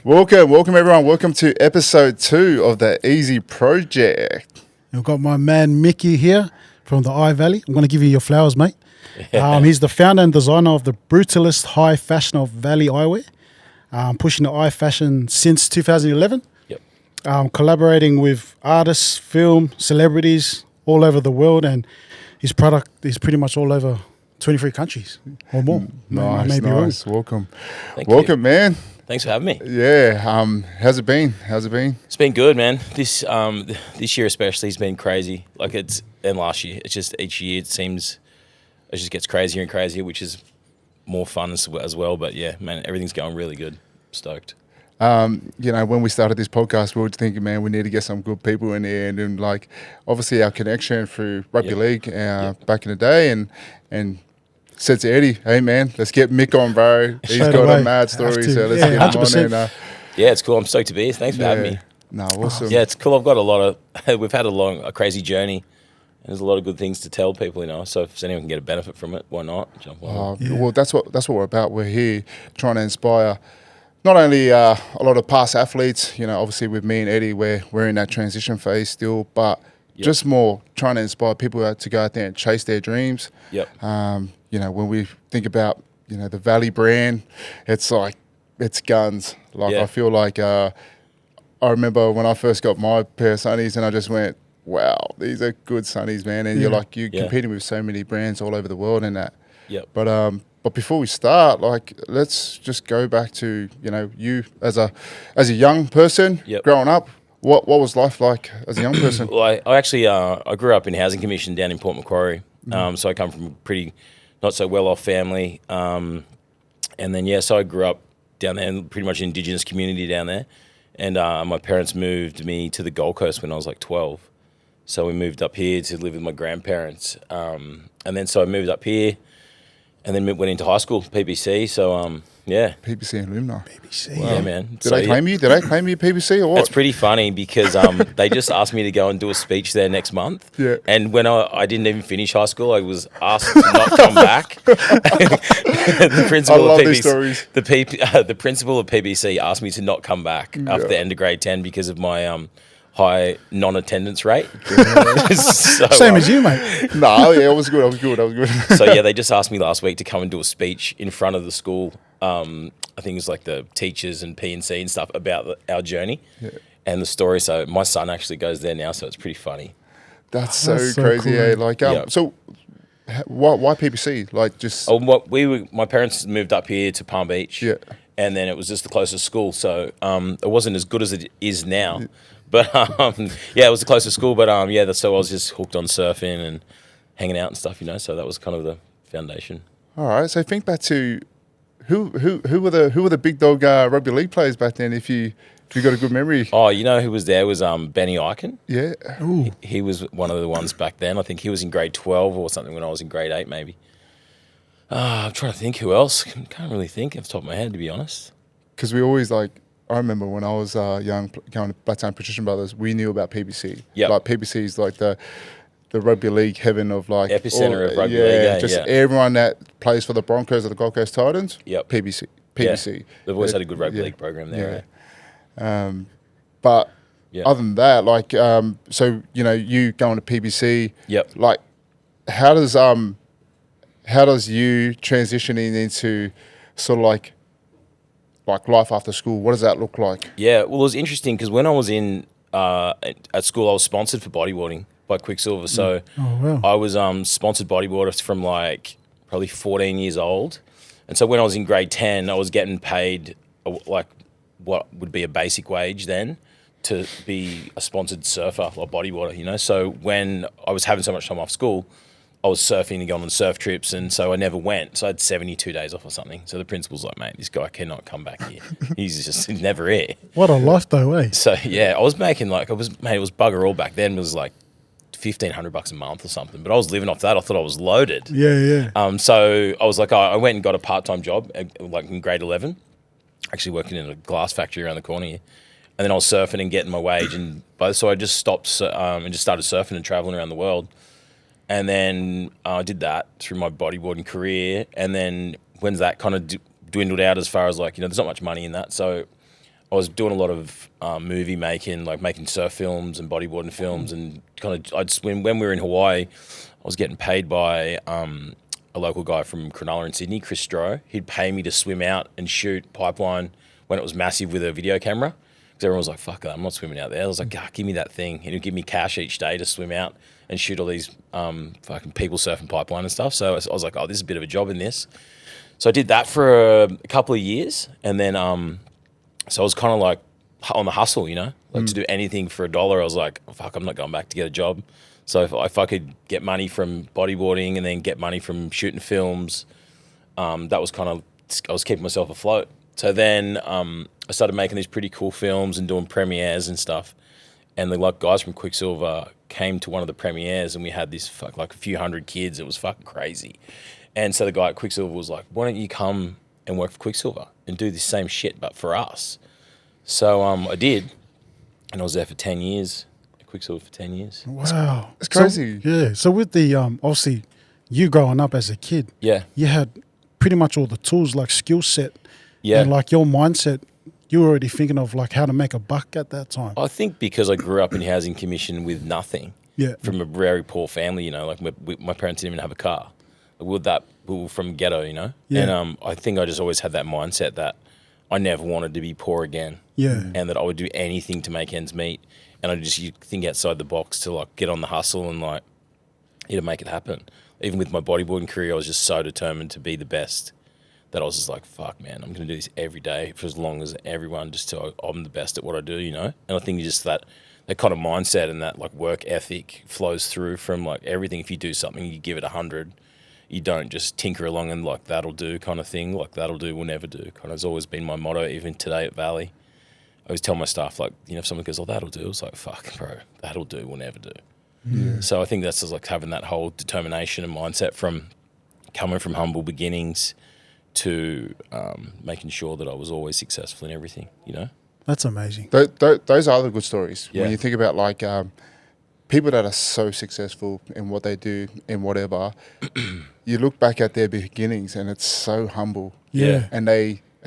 Welcome everyone. Welcome to episode 2 of the Easy Project. We've got my man Mickey here from the Eye Valley. I'm going to give you your flowers, mate. He's the founder and designer of the brutalist high fashion of Valley Eyewear, pushing the eye fashion since 2011. Yep. Collaborating with artists, film, celebrities all over the world, and his product is pretty much all over 23 countries or more. Nice. Welcome, you. man. Thanks for having me. Yeah. How's it been? It's been good, man. This year especially has been crazy. And last year, it's just each year it just gets crazier and crazier, which is more fun as well. But yeah, man, everything's going really good. Stoked. When we started this podcast, we were thinking, man, we need to get some good people in here, and like obviously our connection through rugby league back in the day, and said to Eddie, hey man, let's get Mick on, bro. He's got a mad story, so let's get him 100%. On. Yeah, it's cool. I'm stoked to be here. Thanks for having me. No, awesome. Yeah, it's cool. I've got we've had a crazy journey. And there's a lot of good things to tell people, So if anyone can get a benefit from it, why not? Jump on. Well, that's what we're about. We're here trying to inspire not only a lot of past athletes, obviously with me and Eddie, we're in that transition phase still, but just more trying to inspire people to go out there and chase their dreams. Yep. When we think about, the Valley brand, it's like, it's guns. I feel like I remember when I first got my pair of sunnies and I just went, wow, these are good sunnies, man. And you're competing with so many brands all over the world and that. Yep. But before we start, let's just go back to, you as a young person growing up. What was life like as a young person? Well, I actually I grew up in Housing Commission down in Port Macquarie. So I come from a pretty not so well off family. And then so I grew up down there in pretty much an Indigenous community down there. And my parents moved me to the Gold Coast when I was 12. So we moved up here to live with my grandparents. And then so I moved up here and then went into high school, PBC. So, PBC alumni. PBC. Wow. Yeah, man. Did they claim you? Did they claim you PBC or what? It's pretty funny because they just asked me to go and do a speech there next month. Yeah. And when I didn't even finish high school, I was asked to not come back. The principal of PBC, these stories. The principal of PBC asked me to not come back after the end of grade 10 because of my high non-attendance rate. Same as you, mate. No, it was good. So they just asked me last week to come and do a speech in front of the school. I think it's like the teachers and P&C and stuff about our journey and the story. So my son actually goes there now, so it's pretty funny. That's so crazy. Cool. So why PBC? My parents moved up here to Palm Beach. Yeah. And then it was just the closest school. So it wasn't as good as it is now. Yeah. But it was the closest school. But so I was just hooked on surfing and hanging out and stuff, So that was kind of the foundation. All right. So think back to who were the big dog rugby league players back then? If you got a good memory. Oh, who was there was Benny Eichen. Yeah. He was one of the ones back then. I think he was in grade 12 or something when I was in grade 8 maybe. I'm trying to think who else. Can't really think off the top of my head, to be honest. Because we always I remember when I was young, going to Blacktown Patrician Brothers, we knew about PBC. Yeah. PBC is the rugby league heaven of epicenter of rugby league. Everyone that plays for the Broncos or the Gold Coast Titans. Yep. PBC. Yeah. They've always had a good rugby league program there. Yeah. But other than that, so you going to PBC. Yep. How does you transitioning into sort of like life after school? What does that look like? Yeah, well, it was interesting because when I was at school, I was sponsored for bodyboarding by Quicksilver. So I was sponsored bodyboarder from probably 14 years old. And so when I was in grade 10, I was getting paid what would be a basic wage then to be a sponsored surfer or bodyboarder, So when I was having so much time off school, I was surfing and going on surf trips, and so I never went. So I had 72 days off or something. So the principal's like, mate, this guy cannot come back here. He's just never here. What a life though, eh? So I was making it was bugger all back then. It was $1,500 a month or something. But I was living off that. I thought I was loaded. Yeah. So I was I went and got a part-time job, in grade 11, actually working in a glass factory around the corner here. And then I was surfing and getting my wage, so I just stopped and just started surfing and traveling around the world. And then I did that through my bodyboarding career. And then when that kind of dwindled out as far as there's not much money in that. So I was doing a lot of movie making, like making surf films and bodyboarding films, and kind of I'd swim when we were in Hawaii. I was getting paid by a local guy from Cronulla in Sydney, Chris Stroh. He'd pay me to swim out and shoot pipeline when it was massive with a video camera. Because everyone was like, fuck that, I'm not swimming out there. I was like, give me that thing. And he'd give me cash each day to swim out and shoot all these fucking people surfing pipeline and stuff. So I was like, oh, this is a bit of a job in this. So I did that for a couple of years. And then, so I was kind of like on the hustle, you know? Like to do anything for $1. I was like, oh, fuck, I'm not going back to get a job. So if I could get money from bodyboarding and then get money from shooting films, that was kind of, I was keeping myself afloat. So then I started making these pretty cool films and doing premieres and stuff. And the like guys from Quicksilver came to one of the premieres, and we had this like a few hundred kids. It was fucking crazy. And so the guy at Quicksilver was like, why don't you come and work for Quicksilver and do the same shit but for us? So I did, and I was there for 10 years. Quicksilver for 10 years. Wow. It's crazy. So with the, obviously, you growing up as a kid, you had pretty much all the tools, like skill set, and like your mindset, you were already thinking of like how to make a buck at that time. I think because I grew up in housing commission with nothing, from a very poor family, you know, like my parents didn't even have a car. We were from ghetto, you know, and I think I just always had that mindset that I never wanted to be poor again, and that I would do anything to make ends meet. And you think outside the box to like get on the hustle and like, you know, make it happen. Even with my bodyboarding career, I was just so determined to be the best that I was just like, fuck, man, I'm going to do this every day for as long as everyone, just till I'm the best at what I do, you know? And I think just that kind of mindset and that like work ethic flows through from like everything. If you do something, you give it 100. You don't just tinker along and like that'll do kind of thing. Like that'll do will never do kind of has always been my motto, even today at Valley. I always tell my staff, like, you know, if someone goes, oh, that'll do, it's like, fuck, bro, that'll do, will never do. Yeah. So I think that's just like having that whole determination and mindset from coming from humble beginnings to making sure that I was always successful in everything, you know? That's amazing. Those are the good stories. When you think about like people that are so successful in what they do in whatever, you look back at their beginnings and it's so humble. Yeah. And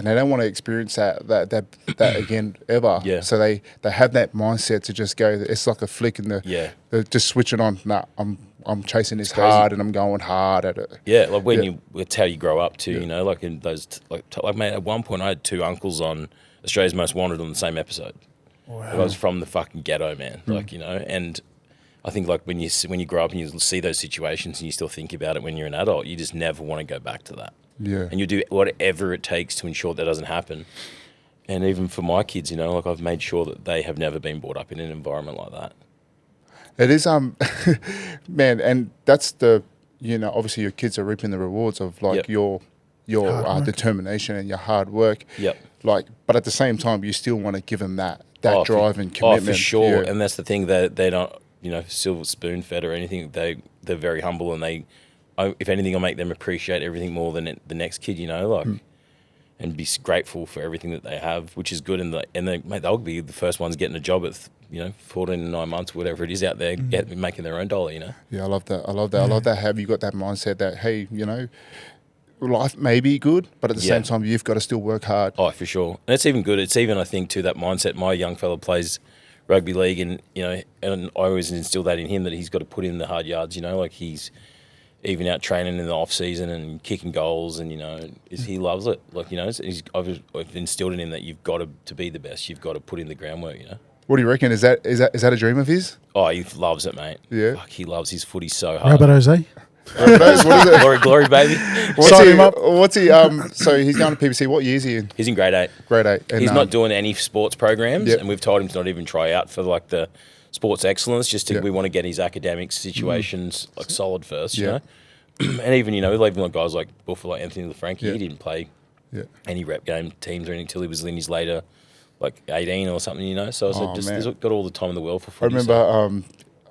they don't want to experience that again ever. Yeah. So they have that mindset to just go. It's like a flick in they're just switch it on. Nah, I'm chasing this hard and I'm going hard at it. Yeah, like it's how you grow up too. You know, like in those like mate. At one point, I had 2 uncles on Australia's Most Wanted on the same episode. Wow. I was from the fucking ghetto, man. Like, you know, and I think like when you grow up and you see those situations and you still think about it when you're an adult, you just never want to go back to that. Yeah. And you do whatever it takes to ensure that doesn't happen. And even for my kids, you know, like I've made sure that they have never been brought up in an environment like that. It is, man, and that's the, you know, obviously your kids are reaping the rewards of like your determination and your hard work. Yep. Like, but at the same time, you still want to give them that drive and commitment. Oh, for sure. Yeah. And that's the thing, that they don't, you know, silver spoon fed or anything. They're very humble, and if anything, I'll make them appreciate everything more than the next kid, you know, like, and be grateful for everything that they have, which is good. And mate, they'll be the first ones getting a job at, you know, 14 and 9 months, whatever it is out there, making their own dollar, you know. Yeah, I love that. I love that. Have you got that mindset that, hey, you know, life may be good, but at the same time, you've got to still work hard. Oh, for sure. And it's even good. It's even, I think, too, that mindset. My young fella plays rugby league, and, you know, and I always instill that in him, that he's got to put in the hard yards, you know, like he's even out training in the off season and kicking goals, and, you know, he loves it. Like, you know, I've instilled in him that you've got to be the best. You've got to put in the groundwork, you know. What do you reckon? Is that a dream of his? Oh, he loves it, mate. Yeah. Fuck, he loves his footy so hard. Rabbit Jose? What is it? Glory, baby. What's he? So he's going to PBC. What year is he in? He's in grade 8. Grade 8. And he's not doing any sports programs, and we've told him to not even try out for like the sports excellence. We want to get his academic situations like solid first, you know. And even, you know, even like guys like Buffer, like Anthony LaFranchi, he didn't play any rep game teams or anything until he was in his later, like 18 or something, you know. So he's got all the time in the world for footy. I remember,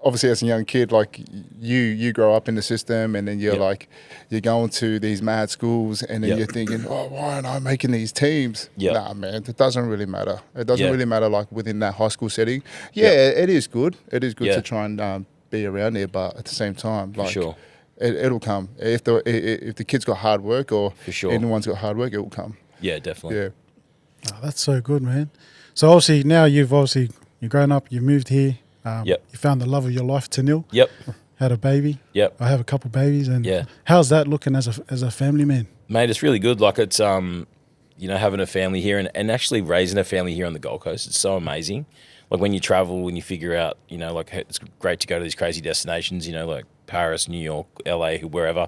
obviously as a young kid, like you grow up in the system, and then you're like, you're going to these mad schools, and then you're thinking, oh, why aren't I making these teams? Nah, man, it doesn't really matter. It doesn't really matter, like within that high school setting. It is good. It is good to try and be around there, but at the same time, like, sure. It'll come. If the kid's got hard work, or for sure. anyone's got hard work, it will come. Yeah, definitely. Yeah. Oh, that's so good, man. So obviously now you've grown up, you moved here. Yep. You found the love of your life, Tanil. Yep. Had a baby. Yep. I have a couple babies, and Yeah. how's that looking as a family man? Mate, it's really good. Like it's you know, having a family here and actually raising a family here on the Gold Coast. It's so amazing. Like when you travel and you figure out, you know, like it's great to go to these crazy destinations, you know, like Paris, New York, LA, wherever,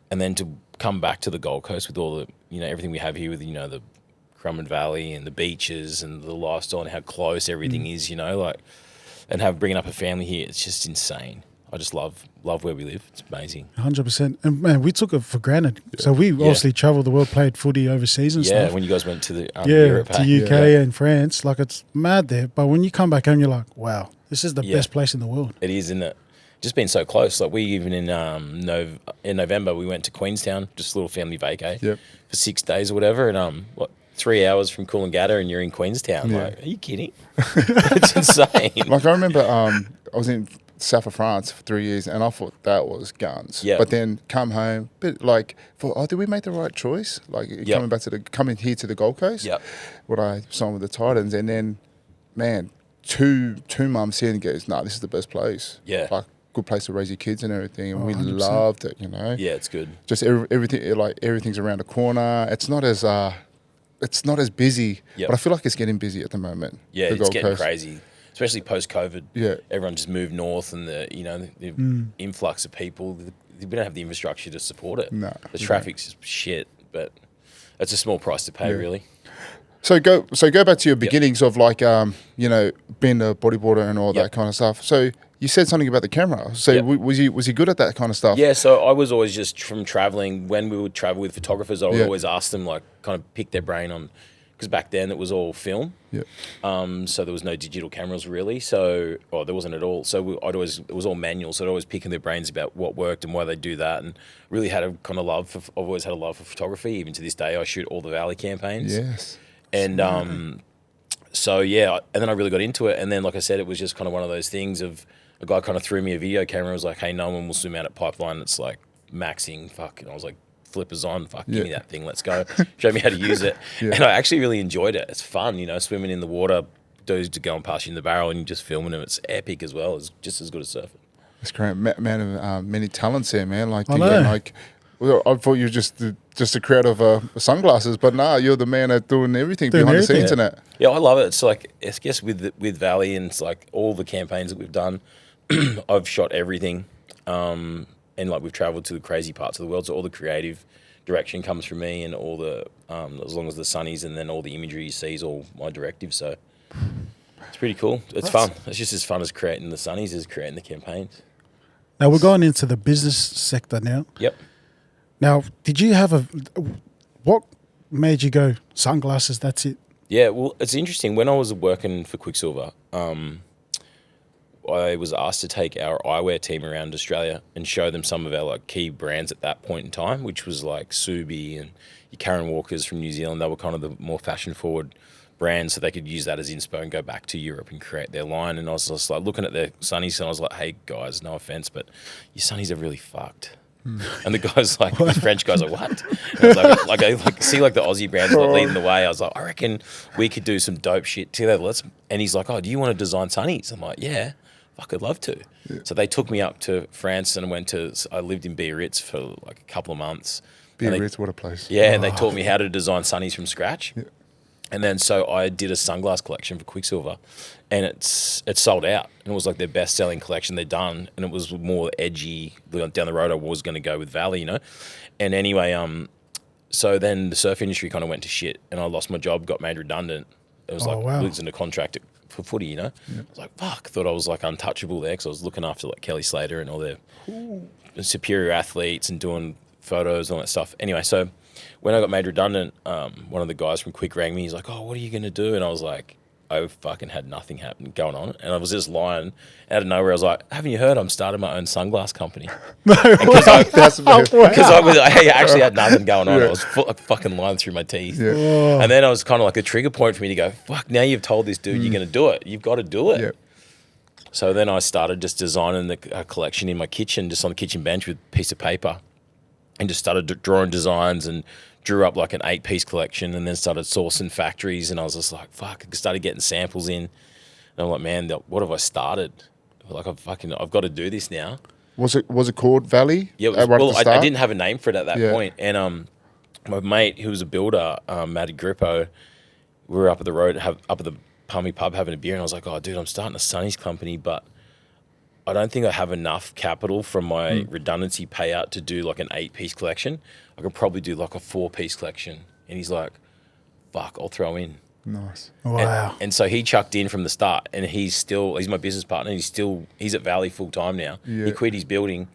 and then to come back to the Gold Coast with all the, you know, everything we have here with, you know, the Crumman Valley and the beaches and the lifestyle and how close everything is, you know, like, and bringing up a family here, it's just insane. I just love where we live. It's amazing. 100%. And man, we took it for granted. Yeah. So we obviously traveled the world, played footy overseas and stuff. Yeah, when you guys went to the Europe, to UK and France, like it's mad there. But when you come back home, you're like, wow, this is the best place in the world. It is, isn't it? Just being so close. Like we even in November we went to Queenstown, just a little family vacay for 6 days or whatever, and 3 hours from Coolangatta and you're in Queenstown. Yeah. Like, are you kidding? It's insane. Like I remember, I was in south of France for 3 years, and I thought that was guns. Yeah. But then come home, but like, did we make the right choice? Like coming here to the Gold Coast. Yeah. What I signed with the Titans, and then, man, two months in, goes, nah, this is the best place. Yeah. Like good place to raise your kids and everything, and we 100%. loved it. You know. Yeah, it's good. Just everything, like everything's around the corner. It's not as busy, but I feel like it's getting busy at the moment. Yeah, it's getting crazy. Especially post-COVID, everyone just moved north, and the influx of people. We don't have the infrastructure to support it. No, the traffic's just shit, but it's a small price to pay, really. So go back to your beginnings of like you know, being a bodyboarder and all that kind of stuff. So you said something about the camera. So was he good at that kind of stuff? Yeah. So I was always just from traveling. When we would travel with photographers, I would always ask them, like, kind of pick their brain on. Because back then it was all film, so there was no digital cameras really. So, there wasn't at all. So it was all manual. So I'd always picking their brains about what worked and why they do that, and really had a kind of love for. I've always had a love for photography. Even to this day, I shoot all the Valley campaigns. Yes. And so and then I really got into it. And then, like I said, it was just kind of one of those things of a guy kind of threw me a video camera. Was like, hey, no one will swim out at Pipeline. It's like maxing, fuck. And I was like, flippers on, fuck, give me that thing, let's go. Show me how to use it. And I actually really enjoyed it. It's fun, you know, swimming in the water, dudes to going past you in the barrel and you're just filming them. It's epic as well. It's just as good as surfing. It's great. Man of many talents there, man. Like, I thought you were just a creator of sunglasses, but nah, you're the man at doing everything behind the scenes in it. Yeah, I love it. It's like, I guess with Valley and it's like all the campaigns that we've done, I've shot everything. And like we've traveled to the crazy parts of the world, so all the creative direction comes from me, and all the as long as the sunnies, and then all the imagery you see is all my directive. So it's pretty cool. It's fun. It's just as fun as creating the sunnies as creating the campaigns. Now we're going into the business sector now. Yep. Now, did you have what made you go sunglasses? That's it. Yeah. Well, it's interesting. When I was working for Quicksilver, I was asked to take our eyewear team around Australia and show them some of our like key brands at that point in time, which was like Subi and your Karen Walkers from New Zealand. They were kind of the more fashion forward brands, so they could use that as inspo and go back to Europe and create their line. And I was just like looking at their sunnies, and I was like, hey guys, no offense, but your sunnies are really fucked. And the guy's like, the French guy's like, what? And I was like, see like the Aussie brands like leading the way. I was like, I reckon we could do some dope shit together. And he's like, oh, do you want to design sunnies? I'm like, yeah. Fuck, I'd love to. Yeah. So they took me up to France, and I lived in Biarritz for like a couple of months. Biarritz, what a place. Yeah, and they taught me how to design sunnies from scratch. Yeah. And then so I did a sunglass collection for Quicksilver, and it sold out. And it was like their best-selling collection they'd done, and it was more edgy. Down the road I was going to go with Valley, you know. And anyway, so then the surf industry kind of went to shit, and I lost my job, got made redundant. It was losing a contract for footy, you know. Yeah. I was like, fuck, thought I was like untouchable there, because I was looking after like Kelly Slater and all their superior athletes and doing photos and all that stuff. Anyway, so when I got made redundant, one of the guys from Quick rang me. He's like, oh, what are you going to do? And I was like, I fucking had nothing going on. And I was just lying out of nowhere. I was like, haven't you heard I'm starting my own sunglass company? Because I actually had nothing going on. I was fucking lying through my teeth. Yeah. And then I was kind of like a trigger point for me to go, fuck, now you've told this dude you're going to do it. You've got to do it. Yeah. So then I started just designing a collection in my kitchen, just on the kitchen bench with a piece of paper, and just started drawing designs and drew up like an 8-piece collection and then started sourcing factories. And I was just like, fuck, I started getting samples in. And I'm like, man, what have I started? Like, I've got to do this now. Was it called Valley? Yeah, I didn't have a name for it at that point. And my mate, who was a builder, Matty Grippo, we were up at the road, up at the Palmy pub having a beer, and I was like, oh, dude, I'm starting a Sonny's company, but I don't think I have enough capital from my redundancy payout to do like an 8-piece collection. I could probably do like a 4-piece collection. And he's like, fuck, I'll throw in. Nice. Wow. And so he chucked in from the start, and he's my business partner. He's at Valley full time now. Yeah. He quit his building,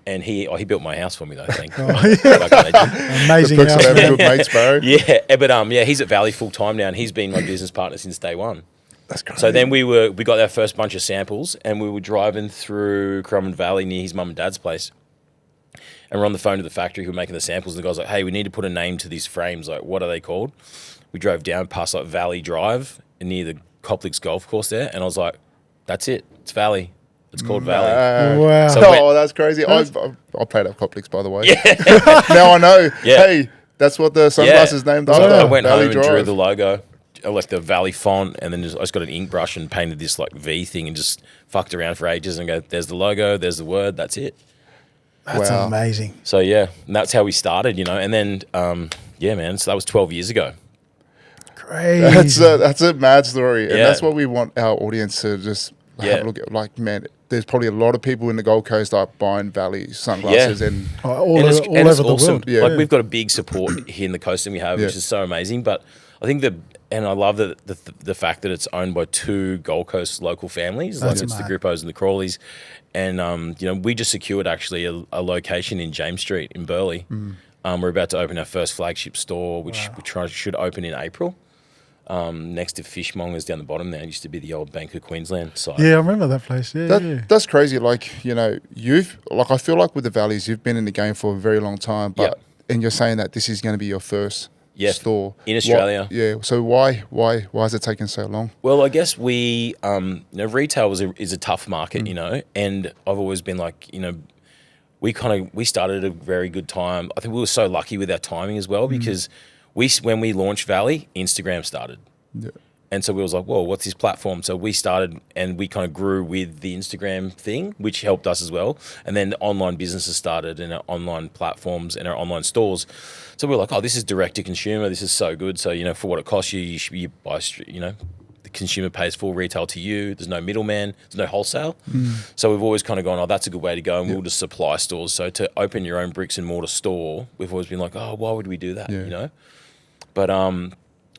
and he built my house for me though, I think. Amazing house. Good mates, bro. Yeah, he's at Valley full time now, and he's been my business partner since day one. That's crazy. So then we got our first bunch of samples, and we were driving through Crumman Valley near his mum and dad's place. And we're on the phone to the factory who were making the samples, and the guy's like, hey, we need to put a name to these frames. Like, what are they called? We drove down past like Valley Drive near the Coplix golf course there, and I was like, that's it. It's Valley. It's called Valley. Wow. So that's crazy. I played at Coplix, by the way. Yeah. Now I know. Yeah. Hey, that's what the sunglasses named after. I went Valley home Drive. and drew the logo, like the Valley font, and then I just got an ink brush and painted this like V thing and just fucked around for ages and go, there's the logo, there's the word, that's it. That's amazing. So yeah, and that's how we started, and then man, so that was 12 years ago. Crazy. That's a mad story, and Yeah. that's what we want our audience to just have a look at. Like, man, there's probably a lot of people in the Gold Coast like buying Valley sunglasses, and all over the world. Yeah. Like we've got a big support here in the coast, and we have, which is so amazing. But I think and I love the fact that it's owned by 2 Gold Coast local families. That's like it's mad. the Grippos and the Crawleys, and we just secured actually a location in James Street in Burleigh. We're about to open our first flagship store, which should open in April. Next to Fishmongers down the bottom there. It used to be the old Bank of Queensland site. Yeah, I remember that place. Yeah, That's crazy. Like, I feel like with the Valleys, you've been in the game for a very long time, but and you're saying that this is going to be your first store in Australia. So why is it taking so long? Well, I guess we, retail is a tough market, and I've always been like, we started at a very good time. I think we were so lucky with our timing as well because when we launched Valley, Instagram started. Yeah. And so we was like, whoa, what's this platform? So we started and we kind of grew with the Instagram thing, which helped us as well. And then the online businesses started and our online platforms and our online stores. So we were like, oh, this is direct to consumer. This is so good. So, for what it costs you buy, the consumer pays full retail to you. There's no middleman. There's no wholesale. So we've always kind of gone, oh, that's a good way to go. And we'll just supply stores. So to open your own bricks and mortar store, we've always been like, oh, why would we do that, But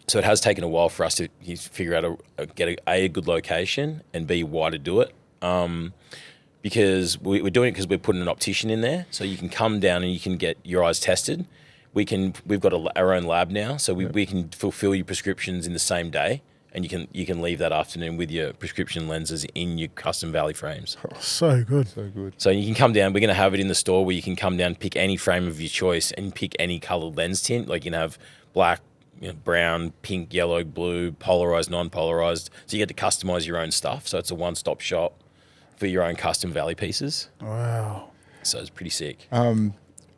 so it has taken a while for us to figure out get a good location and B, why to do it. Because we're doing it because we're putting an optician in there, so you can come down and you can get your eyes tested. We've got our own lab now, so we can fulfill your prescriptions in the same day, and you can leave that afternoon with your prescription lenses in your custom Valley frames. Oh, so good. So you can come down. We're going to have it in the store where you can come down, pick any frame of your choice, and pick any colored lens tint. Like you can have black, brown, pink, yellow, blue, polarized, non-polarized. So you get to customize your own stuff. So it's a one-stop shop for your own custom Valley pieces. Wow. So it's pretty sick.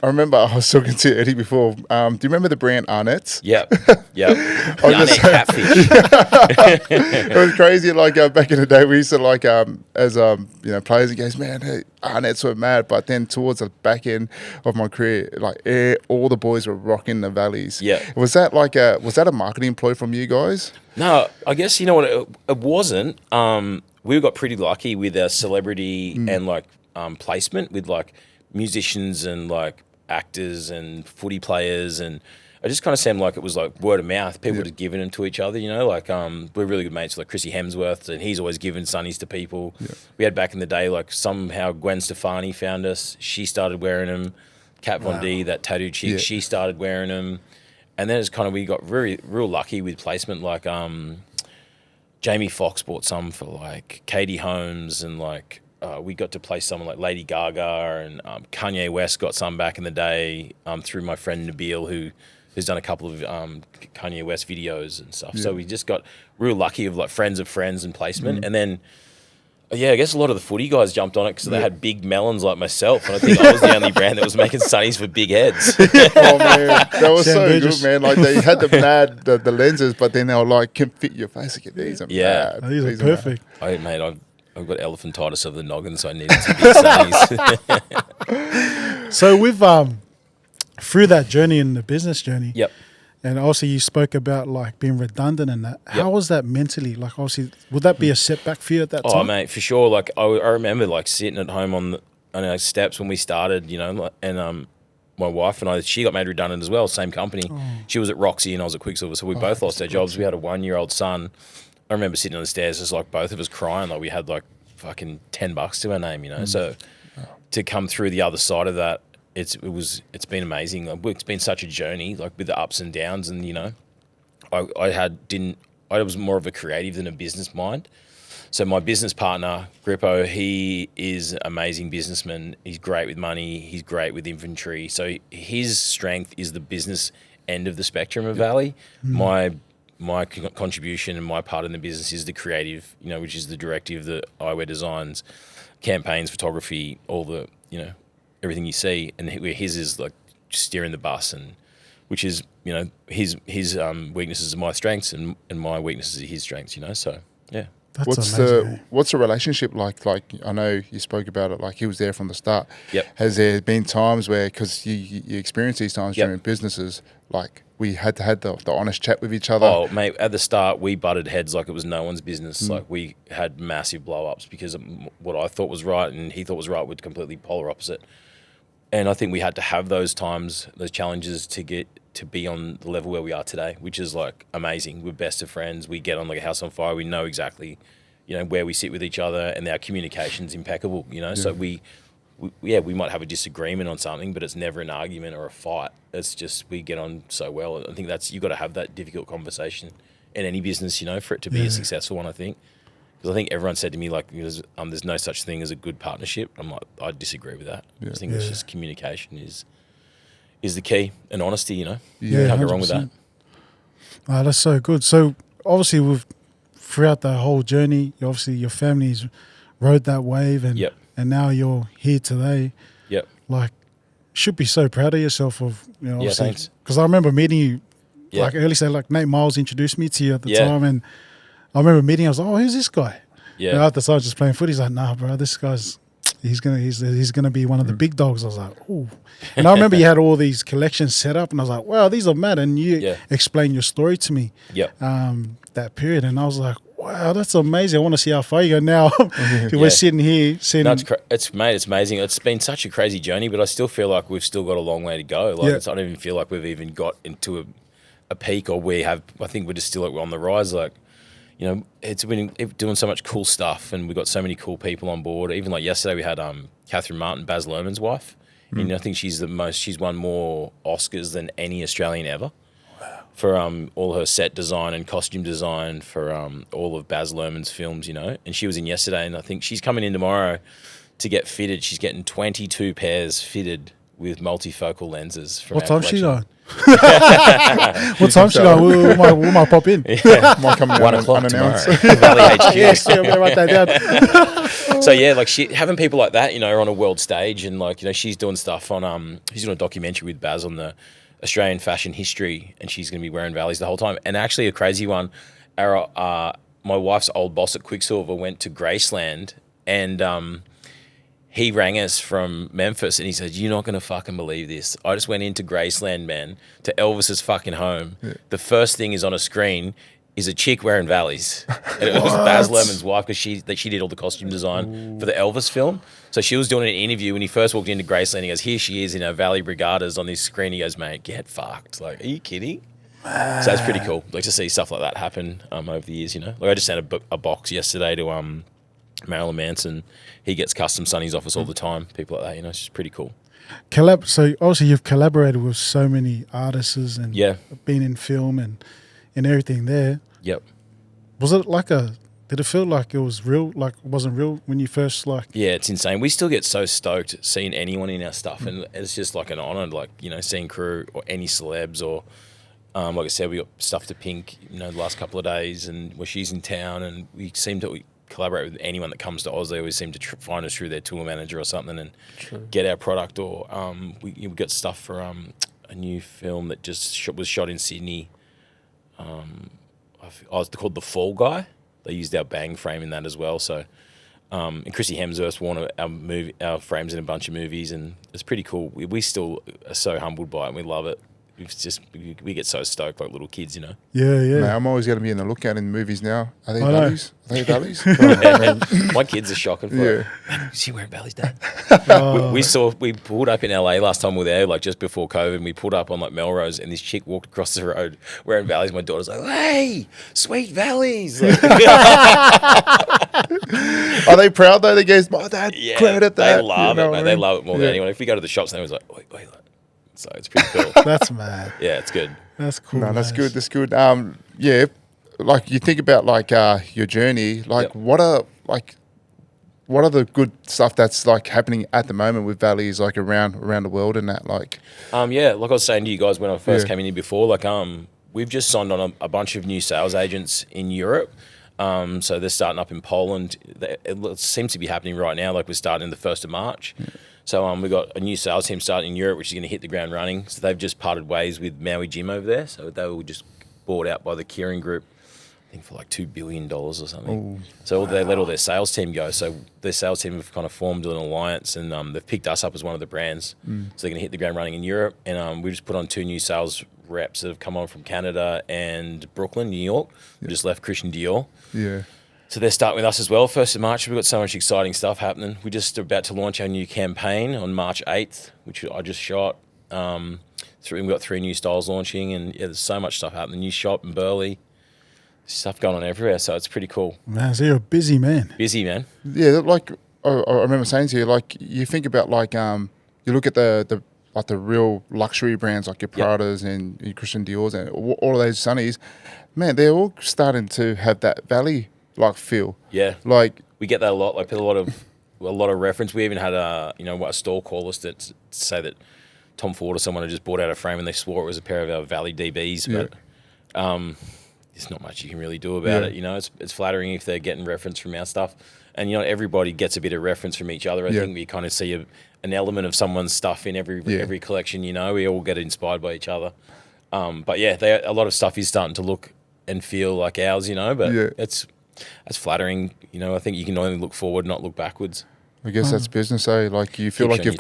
I remember I was talking to Eddie before. Do you remember the brand Arnett's? Yep. The Arnett catfish. It was crazy. Like back in the day, we used to like as players. He goes, man, hey, Arnett's were mad. But then towards the back end of my career, like all the boys were rocking the Valleys. Yeah. Was that a marketing ploy from you guys? No, I guess you know what it wasn't. We got pretty lucky with our celebrity and like placement with like musicians and like actors and footy players, and I just kind of seemed like it was like word of mouth. People just giving them to each other, like we're really good mates with like Chrissy Hemsworth, and he's always giving sunnies to people. Yeah. We had back in the day, like somehow Gwen Stefani found us. She started wearing them. Kat Von D, that tattooed chick, she started wearing them. And then it's kind of, we got real lucky with placement. Like Jamie Foxx bought some for like Katie Holmes, and like we got to place someone like Lady Gaga, and Kanye West got some back in the day through my friend Nabil, who's done a couple of Kanye West videos and stuff. Yeah. So we just got real lucky of like friends of friends and placement. And then Yeah, I guess a lot of the footy guys jumped on it because they had big melons like myself, and I think I was the only brand that was making sunnies for big heads. Oh man, that was so good, man. Like they had the lenses, but then they were like, can fit your face. Like, these are mad. These are perfect. I've got elephantitis of the noggin, so I needed some big sunnies. So with through that journey in the business journey, Yep. and also you spoke about like being redundant and that. How was that mentally? Like obviously, would that be a setback for you at that time? Oh mate, for sure. Like I remember like sitting at home on the steps when we started, you know, and my wife and I, she got made redundant as well, same company. Oh. She was at Roxy and I was at Quicksilver, so we both lost our jobs. We had a 1-year-old son. I remember sitting on the stairs, just like both of us crying, like we had like fucking $10 to our name, you know. So to come through the other side of that, it's been amazing. Like, it's been such a journey, like with the ups and downs, and you know, I was more of a creative than a business mind. So my business partner, Grippo, he is an amazing businessman. He's great with money. He's great with inventory. So his strength is the business end of the spectrum of Valley. My contribution and my part in the business is the creative, you know, which is the directive, the eyewear designs, campaigns, photography, all the, you know, everything you see. And his is like steering the bus, and which is, you know, his weaknesses are my strengths, and my weaknesses are his strengths, you know. So yeah. That's amazing. What's the relationship like? Like I know you spoke about it, like he was there from the start. Yep. Has there been times where, because you experience these times during businesses, like we had to have the honest chat with each other? Oh mate, at the start we butted heads like it was no one's business. Like we had massive blow ups because what I thought was right and he thought was right were completely polar opposite. And I think we had to have those times, those challenges to get to be on the level where we are today, which is like amazing. We're best of friends. We get on like a house on fire. We know exactly, you know, where we sit with each other, and our communication's impeccable, you know. Yeah. So we might have a disagreement on something, but it's never an argument or a fight. It's just we get on so well. I think you've got to have that difficult conversation in any business, you know, for it to be a successful one, I think. Because I think everyone said to me, like, there's no such thing as a good partnership. I'm like, I disagree with that. Yeah. I think it's just communication is the key, and honesty, you know. Yeah, you can't go wrong with that. Oh, that's so good. So obviously throughout the whole journey, obviously your family's rode that wave, and now you're here today. Yep. Like, should be so proud of yourself of, you know, yeah, thanks. Because I remember meeting you, like early, say like Nate Miles introduced me to you at the time, and I remember meeting. I was like, "Oh, who's this guy?" Yeah. And after I was just playing footy, he's like, "Nah, bro, this guy's he's gonna be one of the big dogs." I was like, "Ooh," and I remember you had all these collections set up, and I was like, "Wow, these are mad." And you explained your story to me. Yep. That period, and I was like, "Wow, that's amazing." I want to see how far you go now. We're sitting here, seeing. No, it's amazing. It's been such a crazy journey, but I still feel like we've still got a long way to go. Like I don't even feel like we've even got into a peak, or we have. I think we're just still like on the rise. Like, you know, it's been doing so much cool stuff, and we've got so many cool people on board. Even like yesterday, we had Catherine Martin, Baz Luhrmann's wife. And I think she's won more Oscars than any Australian ever. Wow. For all her set design and costume design for all of Baz Luhrmann's films, you know. And she was in yesterday, and I think she's coming in tomorrow to get fitted. She's getting 22 pairs fitted with multifocal lenses. From what time she got? What time she got? We might pop in. Yeah. Might come 1 o'clock tomorrow. Valley HQ. Yes, I'm gonna write that down. So yeah, like having people like that, you know, on a world stage, and like, you know, she's doing stuff on she's doing a documentary with Baz on the Australian fashion history, and she's going to be wearing Valleys the whole time. And actually, a crazy one, my wife's old boss at Quicksilver went to Graceland, and he rang us from Memphis, and he said, "You're not going to fucking believe this. I just went into Graceland, man, to Elvis's fucking home. Yeah. The first thing is on a screen is a chick wearing Valleys." And it was Baz Luhrmann's wife, because she did all the costume design for the Elvis film. So she was doing an interview when he first walked into Graceland. He goes, "Here she is in her Valley Brigadas on this screen." He goes, "Mate, get fucked. Like, are you kidding?" So that's pretty cool. Like, to see stuff like that happen over the years, you know. Like, I just sent a box yesterday to Marilyn Manson. He gets custom sunnies off us all the time. People like that, you know. It's just pretty cool. So obviously you've collaborated with so many artists and been in film and everything there. Yep. Was it did it feel like it was real, like it wasn't real when you first Yeah, it's insane. We still get so stoked seeing anyone in our stuff, and it's just like an honor, like, you know, seeing crew or any celebs, or like I said, we got stuff to Pink, you know, the last couple of days, and where she's in town, and we seem to collaborate with anyone that comes to Oz. They always seem to find us through their tour manager or something and get our product. Or we got stuff for a new film that just was shot in Sydney. It's called The Fall Guy. They used our bang frame in that as well. So, and Chrissy Hemsworth's worn our frames in a bunch of movies, and it's pretty cool. We still are so humbled by it, and we love it. We get so stoked like little kids, you know. Yeah, yeah. Man, I'm always going to be in the lookout in movies now. Are they valleys? Are they valleys? My kids are shocking for it. Is she wearing valleys, Dad? We pulled up in LA last time we were there, like just before COVID, and we pulled up on like Melrose, and this chick walked across the road wearing valleys. My daughter's like, "Hey, sweet valleys!" Like, are they proud though? They go, "My dad credit that." They love it, man. They love it more than anyone. If we go to the shops, they was like, wait. So it's pretty cool. That's mad. Yeah, it's good. That's cool. No, that's good. That's good. Yeah, like you think about like your journey. Like, what are the good stuff that's like happening at the moment with Valleys, like around the world and that? Like, like I was saying to you guys when I first came in here before, like we've just signed on a bunch of new sales agents in Europe. So they're starting up in Poland. It seems to be happening right now. Like we're starting the 1st of March. Yeah. So we've got a new sales team starting in Europe, which is going to hit the ground running. So they've just parted ways with Maui Gym over there. So they were just bought out by the Kieran Group, I think for like $2 billion or something. Ooh, so they let all their sales team go. So their sales team have kind of formed an alliance, and they've picked us up as one of the brands. So they're going to hit the ground running in Europe. And we just put on 2 new sales reps that have come on from Canada and Brooklyn, New York. We just left Christian Dior. Yeah. So they're starting with us as well, 1st of March. We've got so much exciting stuff happening. We're just about to launch our new campaign on March 8th, which I just shot. We've got 3 new styles launching, and there's so much stuff happening. New shop in Burleigh. Stuff going on everywhere, so it's pretty cool. Man, so you're a busy man. Busy, man. Yeah, like I remember saying to you, like you think about like you look at the real luxury brands like your Pradas and your Christian Dior's and all of those Sunnies, man, they're all starting to have that Valley like feel. Yeah, like we get that a lot. Like a lot of reference. We even had a store call us that say that Tom Ford or someone had just bought out a frame and they swore it was a pair of our Valley DBs, but there's not much you can really do about it. You know, it's flattering if they're getting reference from our stuff, and everybody gets a bit of reference from each other. I think we kind of see an element of someone's stuff in every collection. We all get inspired by each other. But a lot of stuff is starting to look and feel like ours. But it's flattering. I think you can only look forward, not look backwards. I guess that's business, eh? Like you feel like you've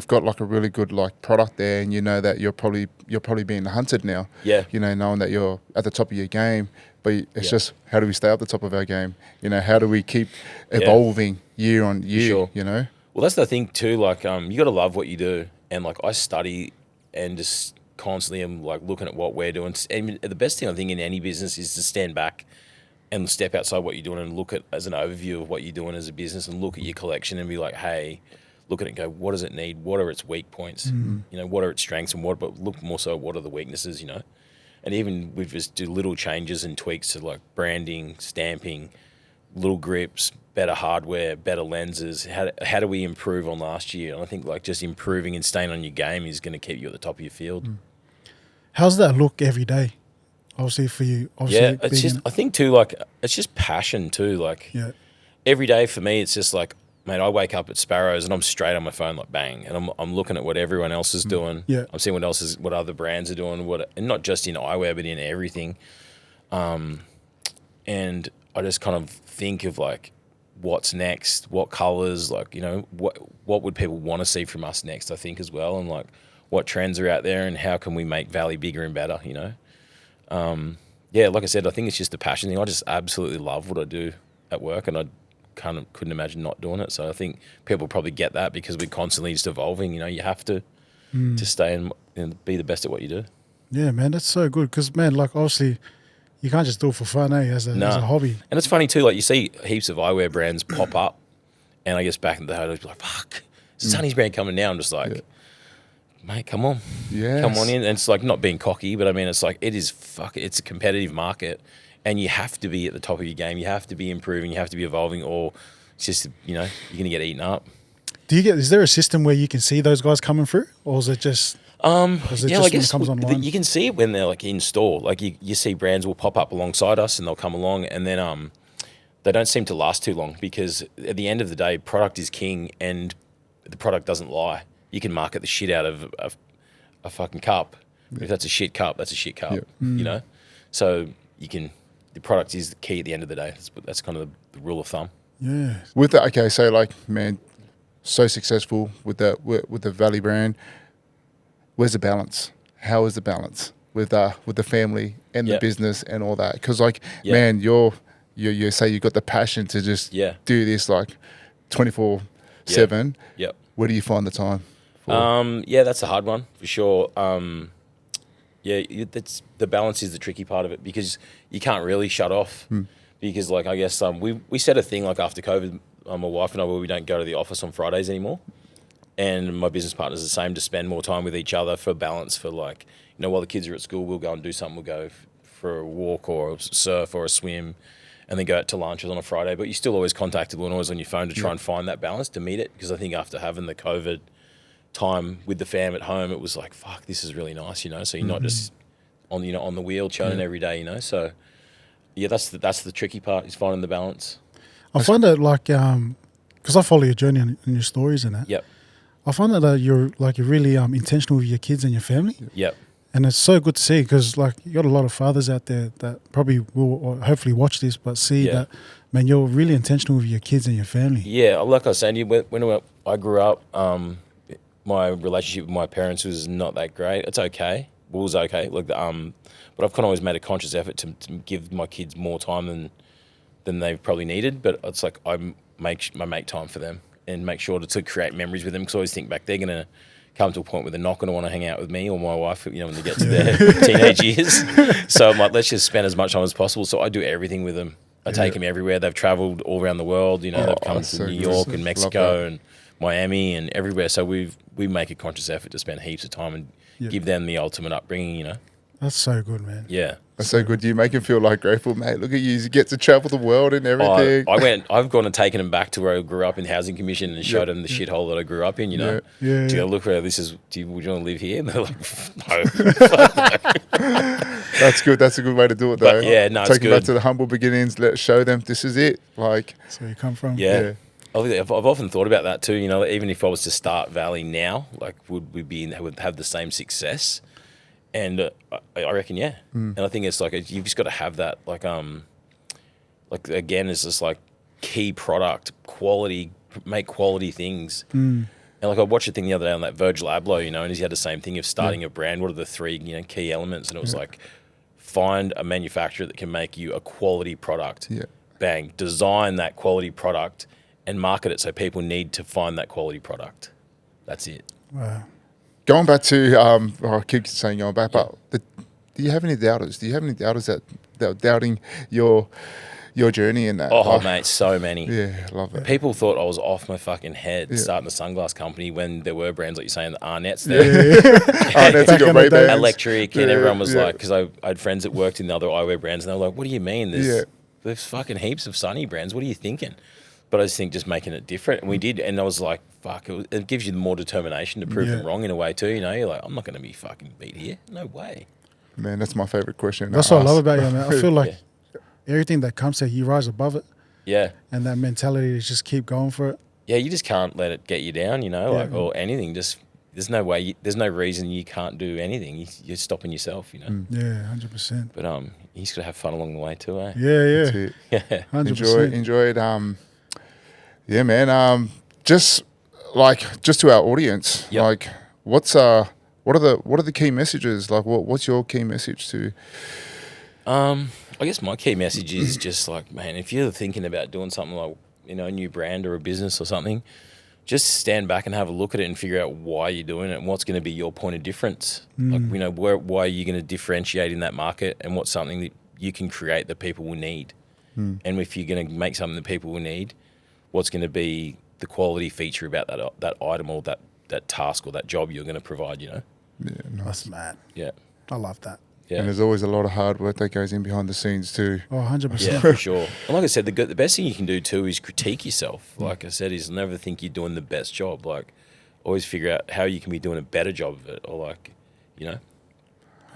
got like a really good like product there, and you know that you're probably being hunted now. Yeah. Knowing that you're at the top of your game, but it's just how do we stay at the top of our game? How do we keep evolving year on year? Sure. Well, that's the thing too. Like, you got to love what you do, and like I study and just constantly am like looking at what we're doing. And the best thing I think in any business is to stand back and step outside what you're doing and look at as an overview of what you're doing as a business, and look at your collection and be like, hey, look at it and go, what does it need? What are its weak points? What are its strengths, and but look more so what are the weaknesses, And even we just do little changes and tweaks to like branding, stamping, little grips, better hardware, better lenses. How do we improve on last year? And I think like just improving and staying on your game is going to keep you at the top of your field. How's that look every day? Obviously for you, it's just, I think too, like, it's just passion too. Like, every day for me, it's just like, mate, I wake up at Sparrows and I'm straight on my phone, like bang, and I'm looking at what everyone else is doing. Yeah, I'm seeing what other brands are doing, and not just in eyewear, but in everything. And I just kind of think of like, what's next, what colors, like, what would people want to see from us next? I think as well, and like, what trends are out there, and how can we make Valley bigger and better? Like I said, I think it's just a passion thing. I just absolutely love what I do at work, and I kind of couldn't imagine not doing it. So I think people probably get that because we're constantly just evolving. You have to stay and be the best at what you do. Yeah, man, that's so good because, man, like obviously you can't just do it for fun, as a hobby. And it's funny too, like you see heaps of eyewear brands pop up, and I guess back in the day I'd be like, fuck, Sonny's brand coming now. I'm just like, mate, come on. Yes. Come on in. And it's like not being cocky, but I mean, it's like, it's a competitive market, and you have to be at the top of your game. You have to be improving. You have to be evolving, or it's just, you're going to get eaten up. Is there a system where you can see those guys coming through, or is it just, I guess comes online? You can see it when they're like in store. Like you see brands will pop up alongside us and they'll come along, and then, they don't seem to last too long, because at the end of the day, product is king, and the product doesn't lie. You can market the shit out of a fucking cup. Yeah. If that's a shit cup, that's a shit cup, you know? So the product is the key at the end of the day. That's kind of the rule of thumb. Yeah. With that, okay, so like, man, so successful with the Valley brand. Where's the balance? How is the balance with the family and the business and all that? Because like, man, you say you got the passion to just do this like 24/7. Yep. Where do you find the time? That's a hard one for sure. That's the balance is the tricky part of it, because you can't really shut off. Because like, I guess we set a thing like after COVID, my wife and I, where we don't go to the office on Fridays anymore. And my business partner's the same, to spend more time with each other for balance, for like, you know, while the kids are at school, we'll go and do something. We'll go for a walk or a surf or a swim, and then go out to lunches on a Friday. But you're still always contactable and always on your phone to try and find that balance to meet it. Because I think after having the COVID time with the fam at home, it was like, fuck, this is really nice, you know? So you're not just on the wheel churning every day, you know? So yeah, that's the tricky part, is finding the balance. I find that like, because I follow your journey and your stories and that. Yep. I find that you're really intentional with your kids and your family. Yep. And it's so good to see, because like, you got a lot of fathers out there that probably will or hopefully watch this, but see that, man, you're really intentional with your kids and your family. Yeah, like I was saying to you, when I grew up, my relationship with my parents was not that great. It's okay. It was okay. Like, but I've kind of always made a conscious effort to give my kids more time than they've probably needed. But it's like I make time for them and make sure to create memories with them, because I always think back, they're going to come to a point where they're not going to want to hang out with me or my wife, you know, when they get to their teenage years. So I'm like, let's just spend as much time as possible. So I do everything with them. I take them everywhere. They've traveled all around the world. You know, they've come to New York and Mexico and Miami and everywhere. So we make a conscious effort to spend heaps of time and give them the ultimate upbringing, you know. That's so good, man. Yeah. That's so good. You make him feel like grateful, mate. Look at you. You get to travel the world and everything. I've gone and taken him back to where I grew up in Housing Commission and showed him the shithole that I grew up in, you know. Do you look where this is? Would you want to live here? And they're like, no. That's good. That's a good way to do it, though. But yeah, no, take them back to the humble beginnings. Show them this is it. Like, so you come from. Yeah. I've often thought about that too. You know, even if I was to start Valley now, like, would have the same success? And I reckon, and I think it's like you've just got to have that, like again, it's just like key product, quality, make quality things. And like I watched a thing the other day on that Virgil Abloh, you know, and he had the same thing of starting a brand. What are the three, you know, key elements? And it was like, find a manufacturer that can make you a quality product. Yeah. Bang, design that quality product and market it so people need to find that quality product. That's it. Wow. Going back to, I keep saying going back, but do you have any doubters? Do you have any doubters that are doubting your journey in that? Oh, mate, so many. Yeah, love it. People thought I was off my fucking head starting a sunglass company when there were brands like you're saying, the Arnett's there. Arnett's got Ray-Bans. Electric, and everyone was like, because I had friends that worked in the other eyewear brands, and they were like, what do you mean? There's fucking heaps of Sunny brands. What are you thinking? But I just think just making it different. And we did. And I was like, fuck, it gives you more determination to prove them wrong in a way too. You know, you're like, I'm not going to be fucking beat here. No way. Man, that's my favorite question. That's what I love about you, man. I feel like everything that comes to you rise above it. Yeah. And that mentality is just keep going for it. Yeah, you just can't let it get you down, you know, like, or anything. Just, there's no way, there's no reason you can't do anything. You're stopping yourself, you know. Yeah, 100%. But you just got to have fun along the way too, eh? Yeah. Yeah. 100%. Enjoy it. Yeah, man. Just to our audience, like, what are the key messages? Like, what's your key message to? I guess my key message is just like, man, if you're thinking about doing something like, you know, a new brand or a business or something, just stand back and have a look at it and figure out why you're doing it and what's going to be your point of difference. Like, you know, why are you going to differentiate in that market and what's something that you can create that people will need. And if you're going to make something that people will need, what's going to be the quality feature about that item or that task or that job you're going to provide, you know? Yeah, nice. That's mad. Yeah. I love that. Yeah. And there's always a lot of hard work that goes in behind the scenes too. Oh, 100%. Yeah, for sure. And like I said, the best thing you can do too is critique yourself. Like I said, is never think you're doing the best job. Like, always figure out how you can be doing a better job of it, or like, you know.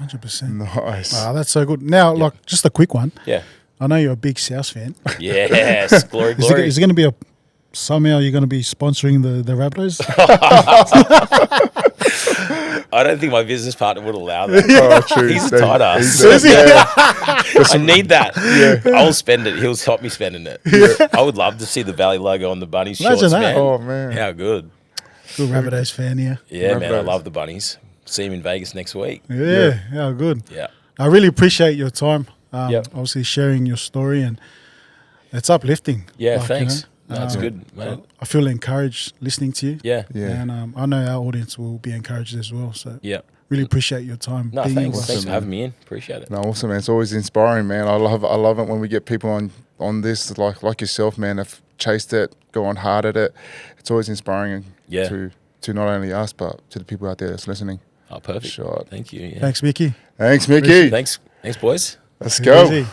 100%. Nice. Wow, that's so good. Now, like, just a quick one. Yeah. I know you're a big South fan. Yes, glory, glory. Is it going to be somehow you're going to be sponsoring the Rabbitohs? I don't think my business partner would allow that. Oh, true. He's a tight ass. I need that. Yeah. I'll spend it. He'll help me spending it. Yeah. I would love to see the Valley logo on the bunnies Imagine shorts, that. man. Oh, man. How good. Good Rabbitohs fan here. Yeah, man, I Rabbitohs. love the bunnies. See him in Vegas next week. Yeah, how good. Yeah. I really appreciate your time. Yep. Obviously sharing your story, and it's uplifting. Yeah, Like, thanks. you know, That's good, man. I feel encouraged listening to you. Yeah. Yeah. And I know our audience will be encouraged as well. So Yeah. really appreciate your time. No, being thanks. with us. Thanks for having me in. Appreciate it. No, awesome, man. It's always inspiring, man. I love it when we get people on this like yourself, man. Have chased it, gone hard at it. It's always inspiring. Yeah. To not only us but to the people out there that's listening. Oh, perfect. Shot. Thank you. Yeah. Thanks, Mickey. Thanks, Mickey. Thanks, boys. Let's Take it go. easy.